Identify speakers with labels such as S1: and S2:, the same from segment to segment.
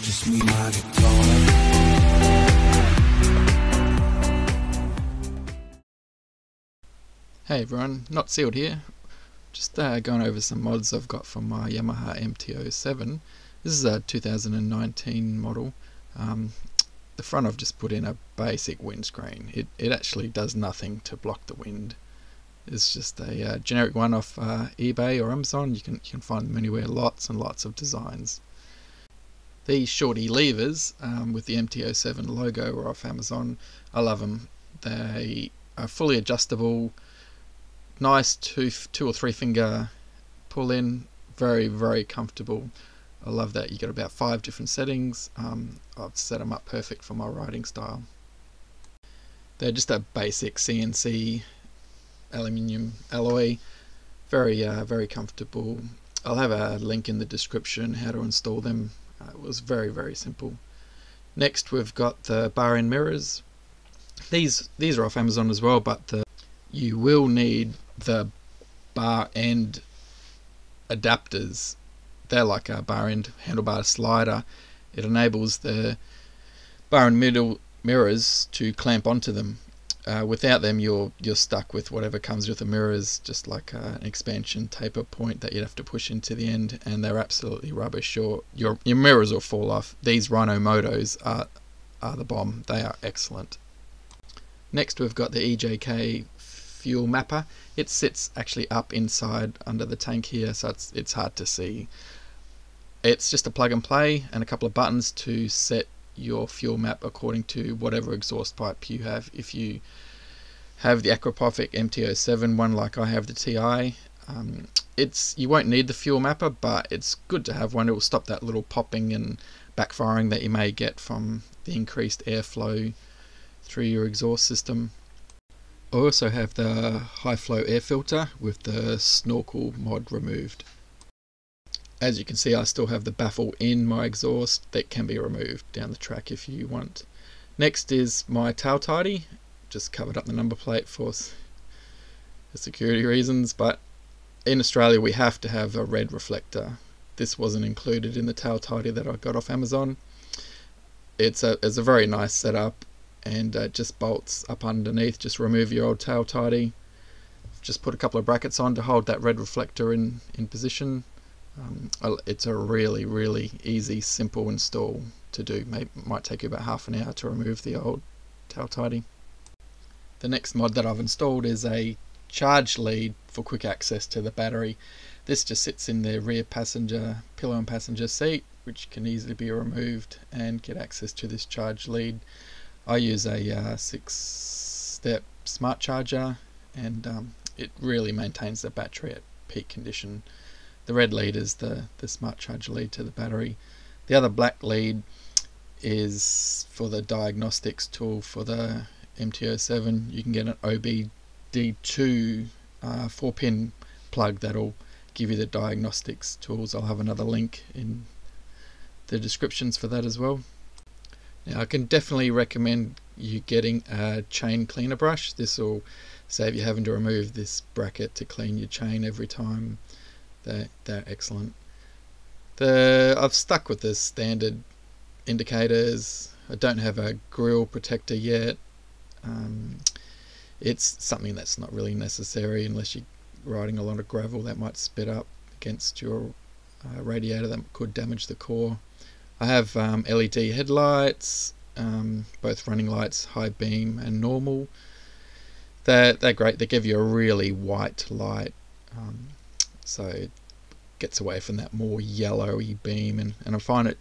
S1: just me, my guitar.
S2: Hey everyone, Notsealed here. Just going over some mods I've got from my Yamaha MT-07. This is a 2019 model. The front I've just put in a basic windscreen. It actually does nothing to block the wind. It's just a generic one off eBay or Amazon. You can find them anywhere. Lots and lots of designs. These Shorty Levers with the MT-07 logo are off Amazon. I love them. They are fully adjustable. Nice two or three finger pull in. Very, very comfortable. I love that. You got about 5 different settings. I've set them up perfect for my riding style. They're just a basic CNC aluminium alloy. Very, very comfortable. I'll have a link in the description how to install them. It was very, very simple. Next, we've got the bar end mirrors. These are off Amazon as well, but you will need the bar end adapters. They're like a bar end handlebar slider. It enables the bar and middle mirrors to clamp onto them. Without them, you're stuck with whatever comes with the mirrors, just like an expansion taper point that you'd have to push into the end, and they're absolutely rubbish. Your mirrors will fall off. These Rhino Motos are the bomb. They are excellent. Next, we've got the EJK fuel mapper. It sits actually up inside under the tank here, so it's hard to see. It's just a plug and play and a couple of buttons to set your fuel map according to whatever exhaust pipe you have. If you have the Aquapovic MT-07 one like I have the TI, you won't need the fuel mapper, but it's good to have one. It will stop that little popping and backfiring that you may get from the increased airflow through your exhaust system. I also have the high flow air filter with the snorkel mod removed. As you can see, I still have the baffle in my exhaust that can be removed down the track if you want. Next is my tail tidy. Just covered up the number plate for security reasons, but in Australia we have to have a red reflector. This wasn't included in the tail tidy that I got off Amazon. It's a very nice setup, and it just bolts up underneath. Just remove your old tail tidy. Just put a couple of brackets on to hold that red reflector in position. It's a really, really easy, simple install to do. Might take you about half an hour to remove the old tail tidy. The next mod that I've installed is a charge lead for quick access to the battery. This just sits in the rear passenger pillow and passenger seat, which can easily be removed and get access to this charge lead. I use a 6-step smart charger, and it really maintains the battery at peak condition. The red lead is the smart charger lead to the battery. The other black lead is for the diagnostics tool for the MT-07. You can get an OBD2 4-pin plug that'll give you the diagnostics tools. I'll have another link in the descriptions for that as well. Now, I can definitely recommend you getting a chain cleaner brush. This will save you having to remove this bracket to clean your chain every time. They're excellent. I've stuck with the standard indicators. I don't have a grille protector yet. It's something that's not really necessary unless you're riding a lot of gravel that might spit up against your radiator that could damage the core. I have LED headlights, both running lights, high beam and normal. They're great. They give you a really white light. So it gets away from that more yellowy beam, and I find it,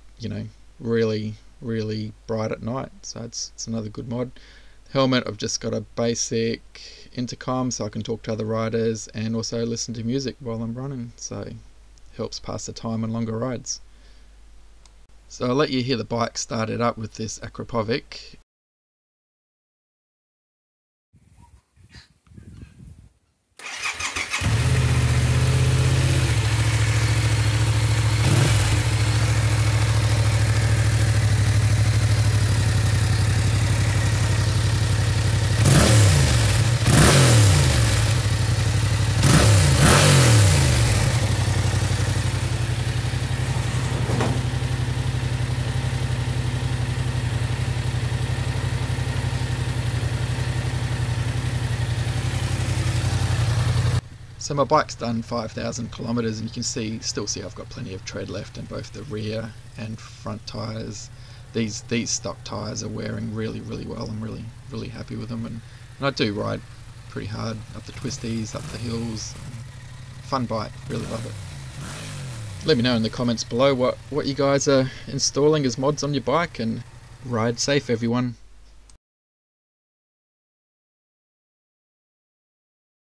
S2: really, really bright at night. So it's another good mod. Helmet, I've just got a basic intercom so I can talk to other riders and also listen to music while I'm running. So it helps pass the time on longer rides. So I'll let you hear the bike started up with this Aquapovic. So my bike's done 5,000 kilometers, and you can still see I've got plenty of tread left in both the rear and front tires. These stock tires are wearing really well. I'm really happy with them, and I do ride pretty hard up the twisties, up the hills. Fun bike, really love it. Let me know in the comments below what you guys are installing as mods on your bike, and ride safe everyone.